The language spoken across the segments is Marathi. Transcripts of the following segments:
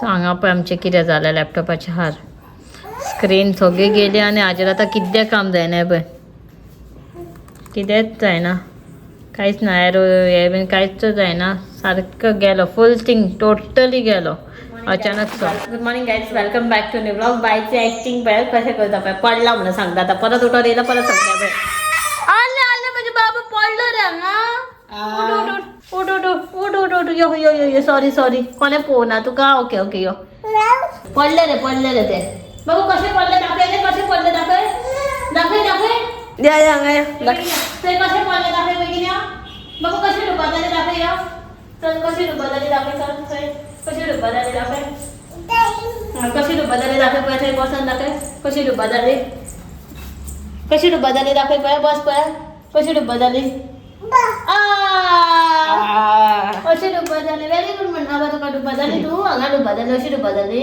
सांगा पण आमचे कितें जालें लॅपटॉपाचे हार स्क्रीन सगळी गेली आणि आजर आता किद्या काम जायना पळय कितेंच जायना कांयच ना एरो हे बीन कांयच जायना सारको गेलो फुल थिंग टोटली गेलो अचानक so good morning guys welcome back to new blog बायचे ॲक्टिंग पळय कशें करता पळय पडला म्हणून सांगता आता परत उठोन येयला परत सांगता पळय आले आले म्हणजे बाबा पडलो रे हांगा उठ उठ उठ उठ उठ उठ यो यो यो यो सॉरी सॉरी कोणे पोवना तुका ओके ओके यो पडले रे ते बघू कसे पडले दाखय कसे पडले दाखय दाखय दाखय या या या ते कसे पडले दाखय बेगिना बघू कसे डुबाले दाखय या चल कसे डुबाले दाखय चल कसे डुबाले दाखय कसे डुबाले दाखय पळय बसन दाखय कसे डुबाले दाखय पळय बस पळय कसे डुबाले अशी डुबा झाले व्हेरी गुड म्हणा बा तुका डुबा झाली तू हांगा डुबा झाली अशी डुबा झाली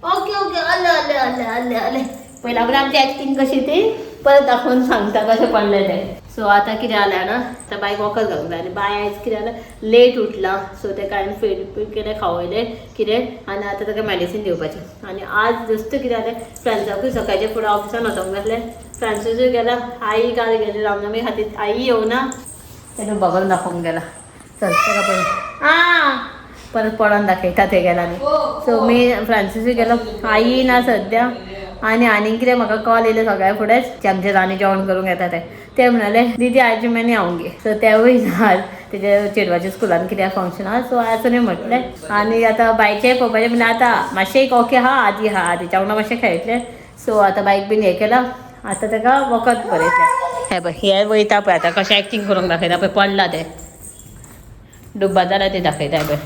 ओके ओके आले आले आले आले आले पहिला बरं आमची ॲक्टिंग कशी ती परत दाखवून सांगता कशें पडले ते सो आता कितें जालें ना तर बायक वखद घालूंक जाय आनी बाय आयज कितें जालें लेट उठला सो तेका हांवें फीड केलें खावयलें कितें आनी आतां ताका मेडिसीन दिवपाचें आनी आज जस्ट कितें जालें फ्रेंड्साकूय सकाळचें फुडें ऑफिसान वचोंक जाय फ्रेंड्सूय गेला आई काल गेली रामनमी खातीर आई येवना तेणें बगल दाखोवंक गेला चल तेका पळय परत पडोन दाखयता ते गेला न्ही सो मी फ्रांसिसूय गेलो आई ना सद्या आनी कितें म्हाका कॉल येयले सगळ्या फुडेंच जे आमचे रानी जेवण करूंक येता ते म्हणले दीदी आयज मैंने आऊंगी सो तेवूय आज तेजे चेडवाच्या स्कुलान कितें फंक्शन आहा सो आयजूनय म्हटलें आनी आतां बायचेंय पळोवपाचें म्हणल्यार आतां मातशें एक ओके आहा आदीच्या वांगडा मातशें खेळटलें सो आतां बायक बीन हें केलां आतां ताका वखद बरयतलें हे पळय हे वयता पळय आतां कशें एक्टींग करूंक दाखयता पळय पडला ते डुब्बा जाल्यार ते दाखयता पळय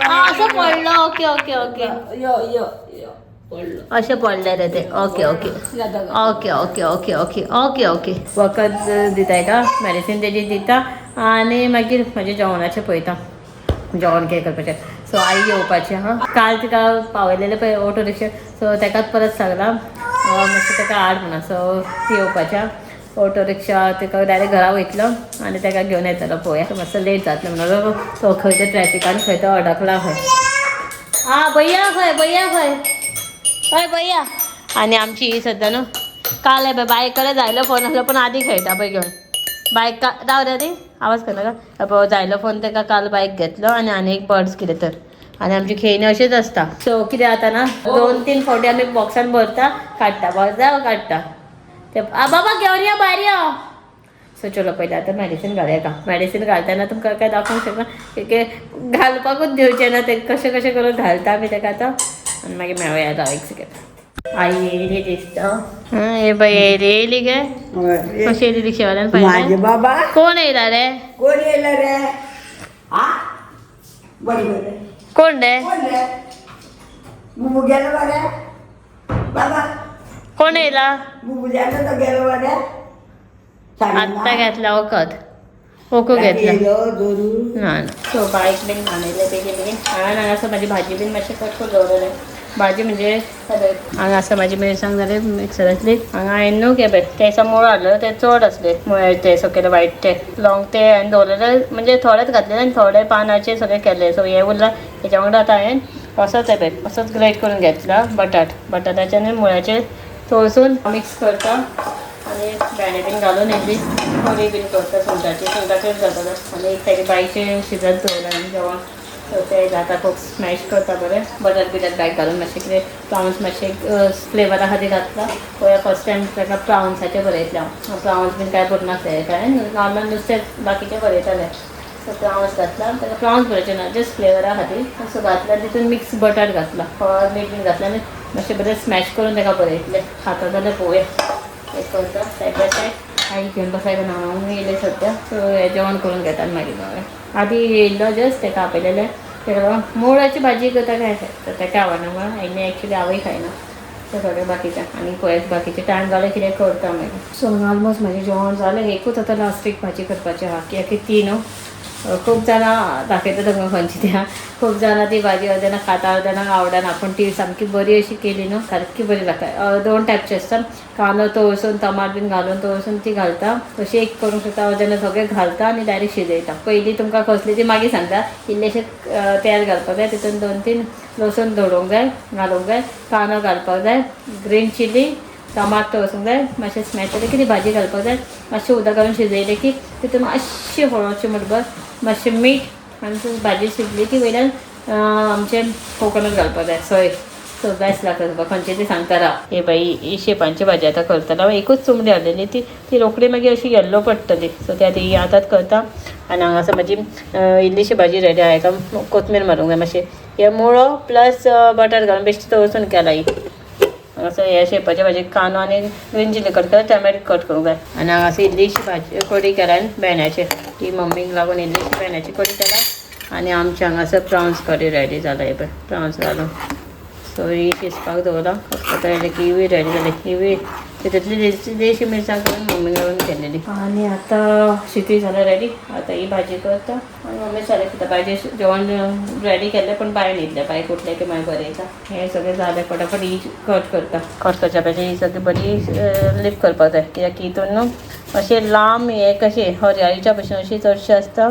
असं पडलं ओके ओके ओके यो यो यो पडलो अशें पडले रे ते okay okay okay okay okay okay okay okay वखद दिता हेका मेडिसीन तेजी दिता आनी मागीर म्हाजें जेवणाचें पळयता जेवण कितें करपाचें सो आई येवपाचें हां काल तिका पावयलेलें पळय ऑटो रिक्षा सो तेकाच परत सांगलां मातशें ताका हाड म्हणून सो ती येवपाचें ऑटो रिक्षा तिका डायरेक्ट घरा वयतलो आनी ताका घेवन येतलो पळोवया मातसो लेट जातलो म्हणून तो खंय ते ट्रॅफिकान खंय तो अडकला खंय भैया खंय हय भैया आनी आमची ही सद्या न्हू काल हे बायक कडेन जायलो फोन आसलो पूण आदी खेळटा पळय घेवन बायक राव रे ती आवाज करना का पळय जायलो फोन ताका काल बायक घेतलो आनी एक बर्ड्स कितें तर आनी आमची खेळणी अशीच आसता सो कितें जाता ना 2-3 फावटी आमी बॉक्सान भरता काडटा ते बाबा घेवन या भायर यो सो चलो पयलीं आतां मेडिसीन घालया का मेडिसीन घालतना तुमकां काय दाखोवंक शकना घालपाकूच दिवचें ना ते कशें करून घालता आमी ताका आतां आनी मागीर मेळया आतां एक सेकेंड आई येयली दिसता हे बाय येयली गे कशी येयली रिक्षावाल्यान माझे बाबा कोण येयला रे कोण येयला रे बरोबर कोण रे बुबू गेलो बरे बाबा कोण येयला बुबू गेलो तो गेलो बरे आत्ता घेतला वखद ओको घेतला जरूर ना सो बायक बीन हाणयले बेगीन हांगा आसा म्हाजी भाजी बीन मातशें कट करून दवरलें भाजी म्हणजे हांगा आसा म्हाजी मिरसांग जाले मिक्सरांतली हांगा हांवें न्हू पळय ते समोर हाडलेले ते चड आसले मुळे ते सगळे वायट ते लॉंग ते हांवें दवरलेले म्हणजे थोडेच घातलेले आनी थोडे पानाचे सगळे केले सो हे उरला हेच्या वांगडा आतां हांवें असोच पळय असोच ग्रेट करून घेतला बटाटाचे आनी मुळ्याचे तळसून मिक्स करता आनी भेंडे बीन घालून येयली कडी बीन करता सुंगटाचेच घालता आनी एक सायडी बायचे शिजत दवरला जेवण सो ते जाता खूब स्मॅश करता बरें बटर बायक घालून मातशें कितें प्रावन्स मातशें फ्लेवरा खातीर घातला पळय फर्स्ट टायम ताका प्रावन्साचें बरयतलें हांव प्रावन्स बीन कांय भरनासलें काय नॉर्मल नुस्तें बाकीचें बरयतालें सो प्रावन्स घातला ताका प्रावन्स बरयचे ना जस्ट फ्लेवरा खातीर सो घातल्यार तितून मिक्स बटर घातला हळद मीठ बीन घातलें आनी मातशें बरें स्मॅश करून ताका बरयतलें खाता जाल्यार पळोवया एक करता सायड बाय सायड आई घेवन बसायला ना येयले सद्या सो हें जेवण करून घेता मागीर हांवें आदी येयल्लो जस्ट ताका आपयलेलें तेका मुळ्याची भाजी करता काय ताका आवडना म्हणून हांवें एक्चुली आवय खायना ते सगळें बाकीचें आनी पळय बाकीचें टायम जालें कितें करता मागीर सो ऑलमोस्ट म्हाजें जेवण जालें एकूच आतां लास्ट एक भाजी करपाचें आहा कित्याक ती न्हू खूप जाणां दाखयता तुमकां खंयची त्या खूप जाणां ती भाजी अर्द्याना खाता अर्द्याना आवडना पूण ती सामकी बरी अशी केली न्हू सारकी बरी लागता 2 टायपची आसता कांदो तळसून टमाट बीन घालून तळसून ती घालता तशी एक करूंक शकता अर्द्याना सगळें घालता आनी डायरेक्ट शिजयता पयलीं तुमकां कसली ती मागीर सांगता इल्लेशें तेल घालपाक जाय तितून 2-3 लसूण धडोवंक जाय घालूंक जाय कांदो घालपाक जाय ग्रीन चिली टमाट तळसूंक जाय मातशें स्मॅश जालें की ती भाजी घालपाक जाय मातशें उदक घालून शिजयलें की तितून मातशें हळदचें मुठभर मातशें मीठ आनी ती भाजी शिजली की वयल्यान आमचें कोकोनट घालपाक जाय सोय सो बेस्ट लागता तुका खंयची ती सांगता राव हे बाई ही शेपांची भाजी आतां करतलो हांव एकूच चुमडी हाडलेली ती रोखडी मागीर अशी येल्लो पडटली सो ती आतां ही आतांच करता आनी हांगासर म्हाजी इल्लीशी भाजी रेडी आहा हेका कोथमीर मारूंक जाय मातशें हे मुळो प्लस बटाट घालून बेश्टी तळसून केला ही हांगासर हे शेपाची भाजी कांदो आनी ग्रीन चिली कट करता टोमॅटो कट करूंक जाय आनी हांगासर इल्लीशी भाजी कडी केला भेंड्याची ती मम्मीक लागून इल्लीशी भेंड्याची कडी केला आनी आमचे हांगासर प्रॉन्स कडी रेडी जाला हे पळय प्रॉन्स घालून सो ही शिजपाक दवरला आतां की इवी रेडी जाली इवी तितूंतली इल्लीशी मिरसांग करून मम्मी घालून केलेली आनी आतां शिटी जाल्या रेडी आतां ही भाजी करता आनी मम्मी सारकें करता भाजी जेवण रेडी केल्लें पूण बाय न्हिदलें बाय उठलें की मागीर बरयता हें सगळें जालें फटाफट ही कट करता कट करच्या पयलीं ही सगळी बरी लिफ्ट करपाक जाय कित्याक हितून न्हू अशें लांब हें कशें हरयाळीच्या भशेन अशी चडशी आसता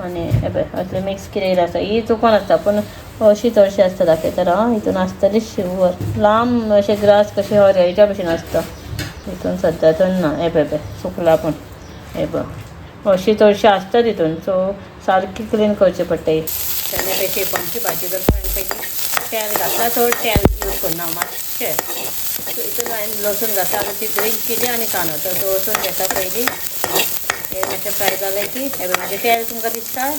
आनी हे पळय असलें मिक्स केलेली आसता ही चुकोन आसता पूण अशी चडशी आसता दाखयता हां हितून आसतली शिवर लांब अशें ग्रास कशें हरयाळीच्या भशेन आसता हितून सद्यातून ना हे पळय सुकला पूण हे पळय अशी चडशी आसता तितून सो सारकी क्लीन करचें पडटा ही तेन्ना ते शेपांची भाजी करता आनी पयलीं तेल घातला चड तेल यूज करना मातशें सो हितून हांवें लसूण घातला आतां ती ग्रीन चिली आनी कांदो तो तळसून घेता पयलीं हे मातशें फ्राय जालें की हे पळय मागीर तेल तुमकां दिसता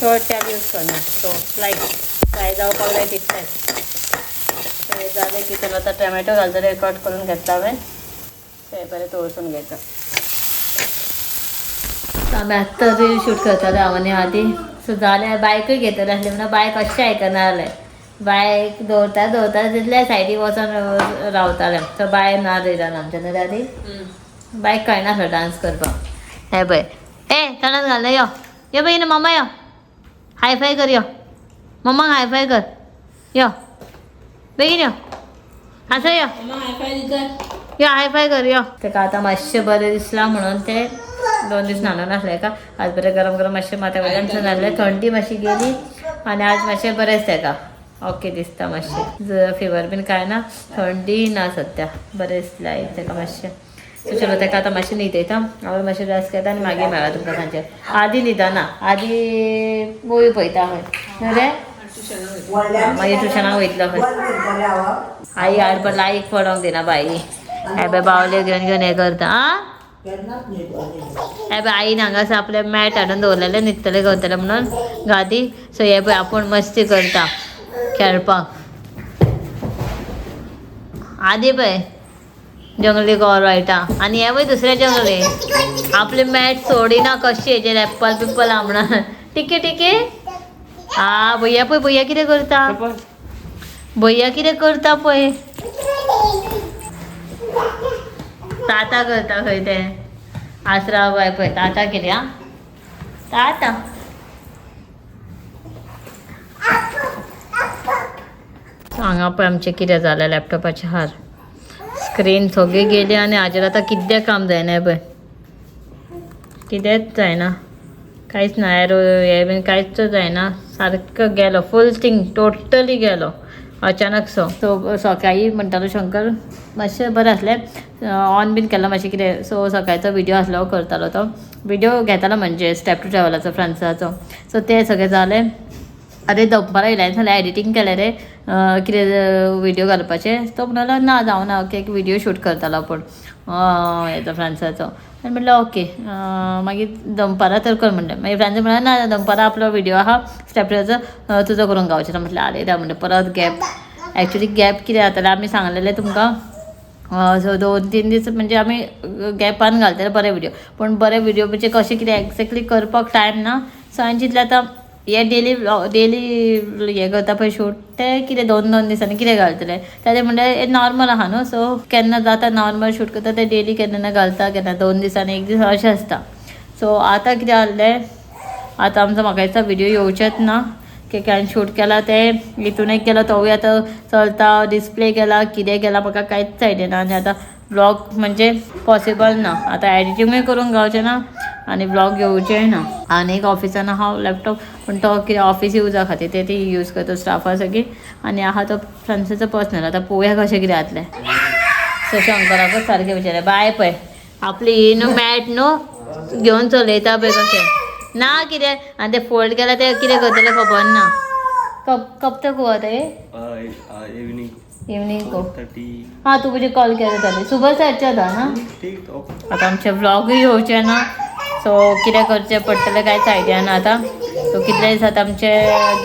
चड तेल यूज करना सो लायक फ्राय जावपाक जाय तितलेंच फ्राय जालें की तेन्ना आतां टोमॅटो घालतलें कट करून घेतला हांवें ते बरें तळसून घेता आमी आत्तां रील शूट करताले हांव आनी आदी सो जाल्यार बायकूय घेतले आसले म्हणून बायक अशें आयकना जालें बायक दवरता तितल्या सायडीक वचोन रावतालें सो बाय ना रिलान आमच्या न्हू दादी बायक कळनासलो डांस करपाक हे पळय ए तणात घाल यो यो पळय मम्मा यो हाय फाय कर यो मम्माक हाय फाय कर यो बेगीन यो हांसो यो यो हाय फाय कर यो ताका आतां मातशें बरें दिसलां म्हणून ते 2 दीस न्हाणो नासलें का आज बरें गरम गरम मातशें माथ्या वयल्यान नासलें थंडी मातशी गेली आनी आज मातशें बरेंच ताका ओके दिसता मातशें फिवर बीन कांय ना थंडी ना सद्या बरें दिसलें ताका मातशें सो चलो ताका आतां मातशें न्हिदयता हांव मातशें रेस्ट घेता आनी मागीर मेळा तुमकां सांजचे आदी न्हिदना आदी मुवी पळयता खंय रे मागीर ट्युशनाक वयतलो खंय आई हाडपा लायक पडोंक दिना बाई हे पळय बावल्यो घेवन घेवन हें करता आं हे पळय आईन हांगासर आपलें मॅट हाडून दवरलेलें न्हिदतलें करतलें म्हणून गादी सो हे पळय आपूण मस्ती करता खेळपाक आदी पळय जंगली गोर वायटा आनी हे पळय दुसरे जंगली आपले मॅट सोडिना कशें हेजेर एप्पल पिप्पल आमणा टिके टिके आ भैया पळय भैया कितें करता भैया कितें करता पळय ताता करता खंय तें आसरा बाय पळय ताता कितें आं ताता हांगा पळय आमचें कितें जालें लॅपटॉपाचें हार स्क्रीन सगळी गेली आनी हाजेर आतां कितें काम जायना पळय कितेंच जायना कांयच ना एरो हे बीन कांयच जायना सारको गेलो फूल थिंग टोटली गेलो अचानक सो सकाळी म्हणटालो शंकर मातशें बरें आसलें ऑन बीन केला मातशें कितें सो सकाळचो विडियो आसलो करतालो तो विडियो घेतालो म्हणजे स्टेप टू ट्रॅवलाचो फ्रांसाचो सो तें सगळें जालें आरे दनपारां येयलें नाजाल्यार एडिटींग केलें रे कितें विडियो घालपाचें तो म्हणलो ना जावना ओके एक विडियो शूट करतालो आपूण हेचो फ्रांसाचो आनी म्हणलें ओके मागीर दनपारां तर कर म्हणलें मागीर फ्रांस म्हणलें ना दनपारां आपलो विडियो आहा स्टेपटराचो तुजो करूंक गावचें ना म्हटलें आरे दा म्हणलें परत गॅप एक्चुली गॅप कितें जातालें आमी सांगलेलें तुमकां सो 2-3 दीस म्हणजे आमी गॅपान घालतले बरे विडियो पूण बरे विडियो म्हणजे कशें कितें एक्झॅक्टली करपाक टायम ना सो हांवें चिंतलें आतां हे डेली हे करता पळय शूट ते कितें 2-2 दिसांनी कितें घालतले ताजें म्हणल्यार हे नॉर्मल आहा न्हू सो केन्ना जाता नॉर्मल शूट करता ते डेली केन्ना घालता केन्ना 2 दिसांनी 1 दीस अशें आसता सो आतां कितें जाल्लें आता आमचा म्हाका व्हिडिओ येवचेच ना की कॅन शूट केला ते हितून एक केला तो आतां चलता डिस्प्ले केला कितें केला म्हाका कांयच आयडिया ना आनी आतां ब्लॉग म्हणजे पॉसिबल ना आतां एडिटींगूय करूंक गावचें ना आनी ब्लॉग येवचेय ना आनी एक ऑफिसान हांव लॅपटॉप पूण तो कितें ऑफिस युजा खातीर ते ती यूज करता स्टाफा सगळी आनी आहा तो फ्रांसाचो पर्सनल आतां पळोवया कशें कितें जातलें सो शंकराकूच सारकें विचारलें बाय पळय आपली ही न्हू मॅट न्हू घेवन चलयता पळय कशें ना कितें आनी ते फोल्ड केल्यार ते कितें करतलें खबर ना कब तक हुआ था ये इवनिंग को हाँ तू मुझे कॉल केला जाल्यार सुबह से अच्छा था ना आतां आमचे व्लॉगूय येवचे ना सो कितें करचें पडटलें कांयच आयडिया ना आतां सो कितले दीस आतां आमचे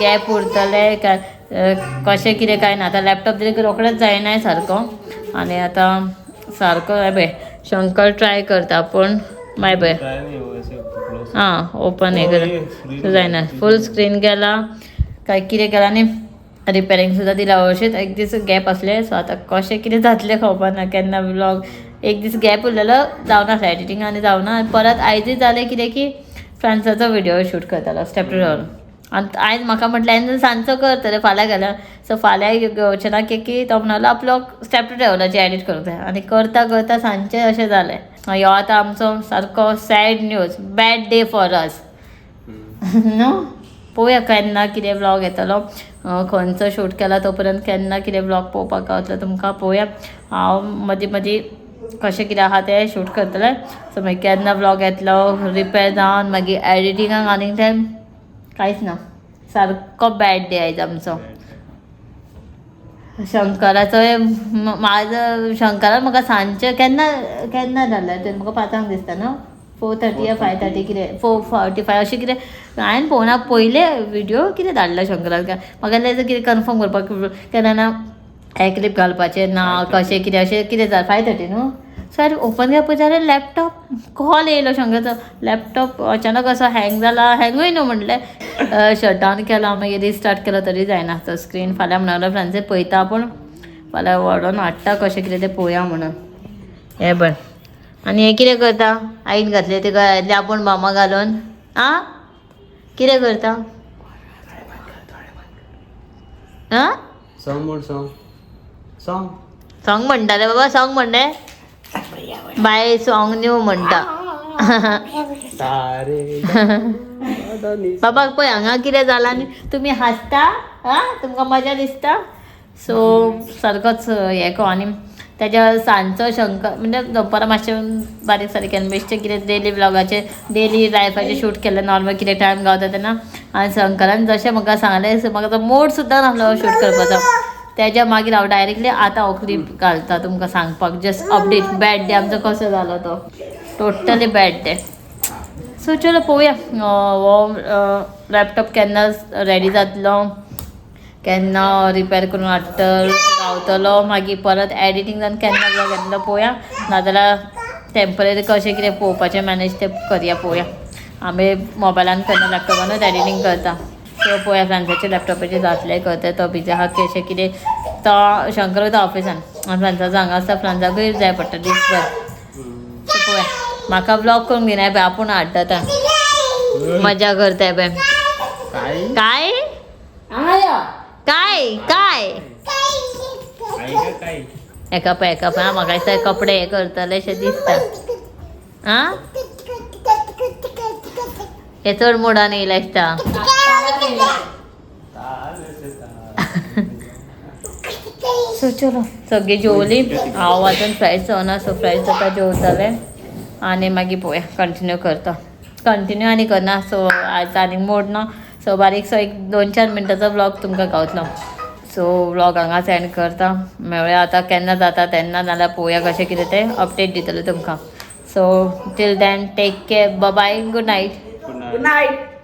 गॅप उरतले काय कशें कितें काय ना आतां लॅपटॉप तरी रोखडेच जायनाय सारको आनी आतां सारको पळय शंकर ट्राय करता पूण माय पळय हां ओपन हे कर जायना फूल स्क्रीन केला काय कितें केलां आनी रिपेरींग सुद्दां दिला अशेंच एक दीस गॅप आसले सो आतां कशें कितें जातलें खबर ना केन्ना व्लॉग एक दीस गॅप उरलेलो जावना एडिटींग आनी जावना परत आयजूय जालें कितें की फ्रांसाचो व्हिडिओ शूट करतालो स्टेप रावन आनी आयज म्हाका म्हटलें सांजचो करतलें फाल्यां गेल्यार सो फाल्यां घेवचें ना की तो म्हणलो आपलो स्टेप रावलाची एडीट करूंक जाय आनी करता करता सांजचें अशें जालें ह्यो आतां आमचो सारको sad news bad day for us know पळोवया केन्ना कितें व्लॉग येतलो खंयचो शूट केला तो पर्यंत केन्ना कितें व्लॉग पळोवपाक गावतलो तुमकां पळोवया हांव मदीं मदीं कशें कितें आहा तें शूट करतलें सो मागीर केन्ना व्लॉग येतलो रिपेर जावन मागीर एडिटींगाक आनीक टायम कांयच ना सारको बॅड डे आयज आमचो शंकराचो म्हाजो शंकराक म्हाका सांजचें केन्ना केन्ना जालें तें म्हाका 5 दिसता न्हू 4:30 या 5:30 कितें 4:45 अशें कितें हांवें पळोवना पयले व्हिडिओ कितें धाडला शंकराक म्हाका तेजो कितें कन्फर्म करपाक केन्ना ना हे क्लिप घालपाचें ना कशें कितें अशें कितें जालें 5:30 न्हू सर ओपन केला पळय जाल्यार लॅपटॉप कॉल येयलो शंकराचो लॅपटॉप अचानक असो हँग जाला हँगूय न्हू म्हणलें शटडावन केला मागीर रिस्टार्ट केलो तरी जायना तो स्क्रीन फाल्यां म्हणून फ्रांसे पळयता पूण फाल्यां व्हरून हाडटा कशें कितें तें पळोवया म्हणून हे बरें आनी हें कितें करता आईन घातलें ते गळ्यांतले आपूण बामा घालून आं कितें करता आं सॉंग म्हणटा रे बाबा सॉंग म्हणले बाय सॉंग न्यू म्हणटा बाबा पळय हांगा कितें जालां आनी तुमी हांसता आं तुमकां मजा दिसता सो सारकोच हें को आनी तेज्या सांजचो शंकर म्हणजे दनपारां मातशें बारीक सारकें बेश्टें कितें डेली व्लॉगाचें डेली लायफाचें शूट केलें नॉर्मल कितें टायम गावता तेन्ना आनी शंकरान जशें म्हाका सांगलें म्हाका तो मूड सुद्दां नासलो शूट करपाचो तेज्या मागीर हांव डायरेक्टली आतां हो क्लिप घालता तुमकां सांगपाक जस्ट अपडेट बॅड डे आमचो कसो जालो तो टोटली बॅड डे सो चलो पळोवया हो लॅपटॉप केन्ना रेडी जातलो केन्ना रिपेर करून गावतलो मागीर परत एडिटींग जावन केन्ना ब्लॉग येतलो पळोवया नाजाल्यार टेम्पररी कशें कितें पळोवपाचें मॅनेज तें करया पळोवया आमी मोबायलान केन्ना लॅपटॉपानूच एडिटींग करता सो पळोवया फ्रांसाच्या लॅपटॉपाचेर जातलें करता तो बिजी आहा कशें कितें तो शंकर वयता ऑफिसान आनी फ्रांसाचो हांगा आसता फ्रांसाकूय जाय पडटा दिसभर सो पळोवया म्हाका ब्लॉग करूंक दिनाय पळय आपूण हाडटा आतां मजा करताय पळय काय काय काय एका पळय म्हाका दिसता कपडे हे करतले अशें दिसता आं हे चड मोडान येयला दिसता सो चलो सगळीं जेवली हांव आजून फ्रायज जावना सो फ्रायज जाता जेवतलें आनी मागीर पळोवया कंटिन्यू करता कंटिन्यू आनी करना सो आज आनीक मोड ना सो बारीकसो एक 2-4 मिनटाचो व्लॉग तुमकां गावतलो सो व्लॉग हांगाच एंड करता मेळ्या आतां केन्ना जाता तेन्ना नाल्यार पळोवया कशें कितें तें अपडेट दितलें तुमकां so till then take care bye bye good night good night